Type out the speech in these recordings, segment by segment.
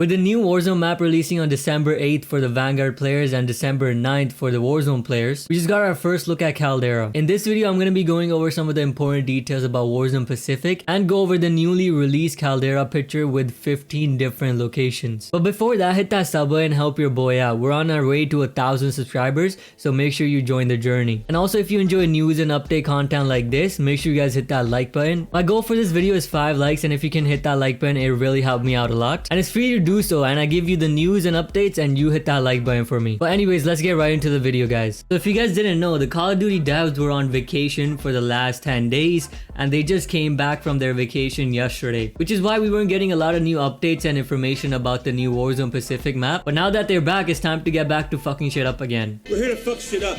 With the new Warzone map releasing on December 8th for the Vanguard players and December 9th for the Warzone players, we just got our first look at Caldera. In this video, I'm going to be going over some of the important details about Warzone Pacific and go over the newly released Caldera picture with 15 different locations. But before that, hit that sub button and help your boy out. We're on our way to 1,000 subscribers, so make sure you join the journey. And also, if you enjoy news and update content like this, make sure you guys hit that like button. My goal for this video is 5 likes, and if you can hit that like button, it really helped me out a lot. And it's free to do so, and I give you the news and updates and you hit that like button for me. But anyways, let's get right into the video, guys. So if you guys didn't know, the Call of Duty devs were on vacation for the last 10 days and they just came back from their vacation yesterday, which is why we weren't getting a lot of new updates and information about the new Warzone Pacific map. But now that they're back, it's time to get back to fucking shit up again. We're here to fuck shit up.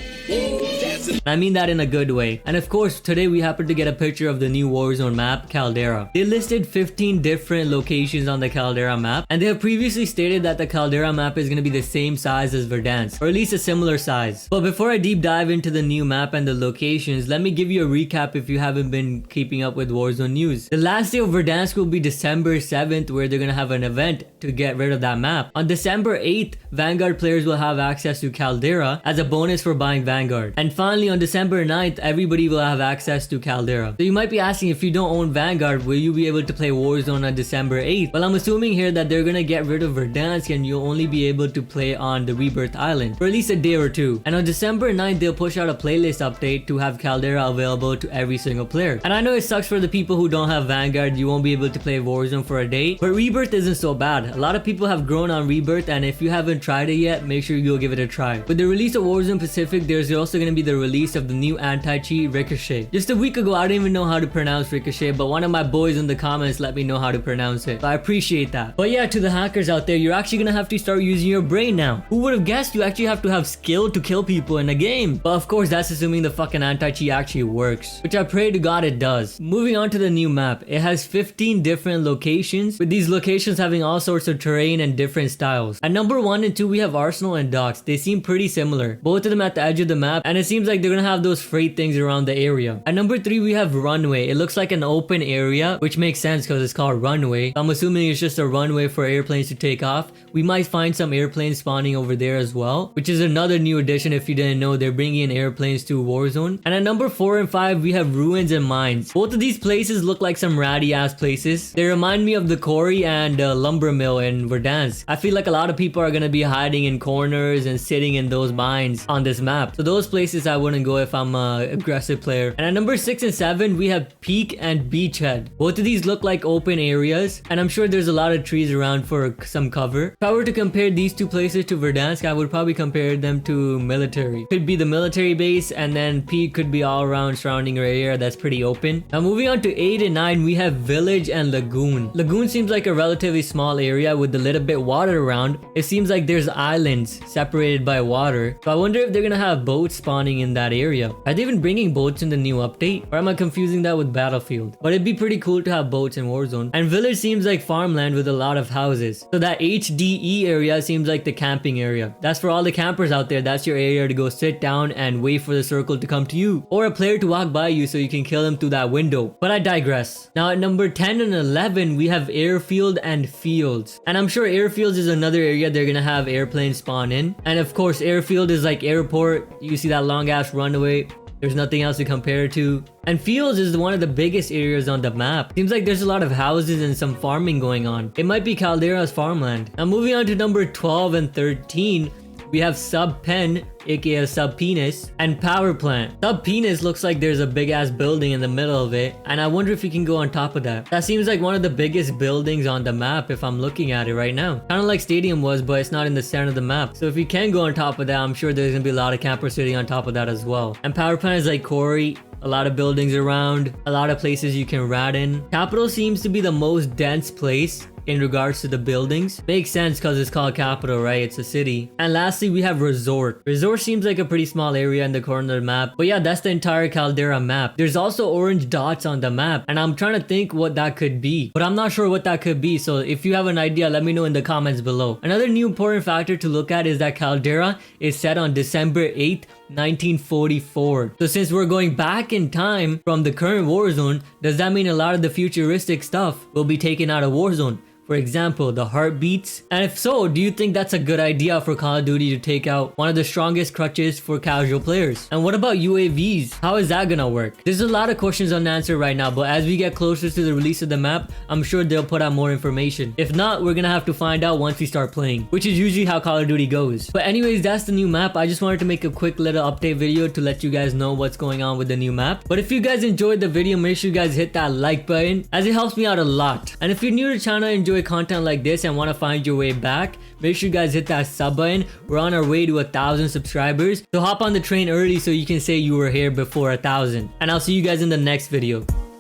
I mean that in a good way. And of course, today we happen to get a picture of the new Warzone map, Caldera. They listed 15 different locations on the Caldera map, and they have previously stated that the Caldera map is going to be the same size as Verdansk, or at least a similar size. But before I deep dive into the new map and the locations, let me give you a recap if you haven't been keeping up with Warzone news. The last day of Verdansk will be December 7th, where they're going to have an event to get rid of that map. On December 8th, Vanguard players will have access to Caldera as a bonus for buying Vanguard. And finally, on December 9th, everybody will have access to Caldera. So you might be asking, if you don't own Vanguard, will you be able to play Warzone on December 8th? Well, I'm assuming here that they're going to get rid of Verdansk and you'll only be able to play on the Rebirth Island for at least a day or two. And on December 9th, they'll push out a playlist update to have Caldera available to every single player. And I know it sucks for the people who don't have Vanguard, you won't be able to play Warzone for a day, but Rebirth isn't so bad. A lot of people have grown on Rebirth, and if you haven't tried it yet, make sure you'll give it a try. With the release of Warzone Pacific, there's also going to be the release of the new anti-cheat Ricochet. Just a week ago, I didn't even know how to pronounce Ricochet, but one of my boys in the comments let me know how to pronounce it. So I appreciate that. But yeah, to the hackers out there, you're actually gonna have to start using your brain now. Who would have guessed you actually have to have skill to kill people in a game? But of course, that's assuming the fucking anti-cheat actually works, which I pray to God it does. Moving on to the new map, it has 15 different locations, with these locations having all sorts of terrain and different styles. At number 1 and 2, we have Arsenal and Docks. They seem pretty similar, both of them at the edge of the map, and it seems like they're gonna have those freight things around the area. At number 3, we have Runway. It looks like an open area, which makes sense because it's called Runway. I'm assuming it's just a runway for airplanes to take off. We might find some airplanes spawning over there as well, which is another new addition. If you didn't know, they're bringing in airplanes to Warzone. And at number 4 and 5, we have Ruins and Mines. Both of these places look like some ratty ass places. They remind me of the quarry and lumber mill in Verdansk. I feel like a lot of people are gonna be hiding in corners and sitting in those mines on this map. So those places I wouldn't go if I'm an aggressive player. And at number 6 and 7, we have Peak and Beachhead. Both of these look like open areas, and I'm sure there's a lot of trees around for some cover. If I were to compare these two places to Verdansk, I would probably compare them to military. Could be the military base, and then Peak could be all around surrounding area that's pretty open. Now moving on to 8 and 9, we have Village and Lagoon. Lagoon seems like a relatively small area with a little bit water around. It seems like there's islands separated by water. So I wonder if they're gonna have boats spawning in that area. Are they even bringing boats in the new update? Or am I confusing that with Battlefield? But it'd be pretty cool to have boats in Warzone. And Village seems like farmland with a lot of houses. So that HDE area seems like the camping area. That's for all the campers out there. That's your area to go sit down and wait for the circle to come to you, or a player to walk by you so you can kill them through that window. But I digress. Now at number 10 and 11, we have Airfield and Fields. And I'm sure Airfields is another area they're gonna have airplanes spawn in. And of course, Airfield is like airport. You see that long ass runway. There's nothing else to compare it to. And Fields is one of the biggest areas on the map. Seems like there's a lot of houses and some farming going on. It might be Caldera's farmland. Now moving on to number 12 and 13, we have Sub Pen, aka Sub Penis, and Power Plant. Sub Penis looks like there's a big ass building in the middle of it, and I wonder if we can go on top of that. That seems like one of the biggest buildings on the map if I'm looking at it right now. Kind of like Stadium was, but it's not in the center of the map. So if we can go on top of that, I'm sure there's gonna be a lot of campers sitting on top of that as well. And Power Plant is like quarry. A lot of buildings around, a lot of places you can rat in. Capital seems to be the most dense place in regards to the buildings. Makes sense because it's called Capital, right? It's a city. And lastly, we have Resort. Resort seems like a pretty small area in the corner of the map. But yeah, that's the entire Caldera map. There's also orange dots on the map, and I'm trying to think what that could be. But I'm not sure what that could be. So if you have an idea, let me know in the comments below. Another new important factor to look at is that Caldera is set on December 8th, 1944. So since we're going back in time from the current Warzone, does that mean a lot of the futuristic stuff will be taken out of Warzone? For example, the heartbeats? And if so, do you think that's a good idea for Call of Duty to take out one of the strongest crutches for casual players? And what about UAVs? How is that gonna work? There's a lot of questions unanswered right now, but as we get closer to the release of the map, I'm sure they'll put out more information. If not, we're gonna have to find out once we start playing, which is usually how Call of Duty goes. But anyways, that's the new map. I just wanted to make a quick little update video to let you guys know what's going on with the new map. But if you guys enjoyed the video, make sure you guys hit that like button, as it helps me out a lot. And if you're new to the channel and enjoy content like this and want to find your way back, make sure you guys hit that sub button. We're on our way to 1,000 subscribers, so hop on the train early so you can say you were here before 1,000. And I'll see you guys in the next video.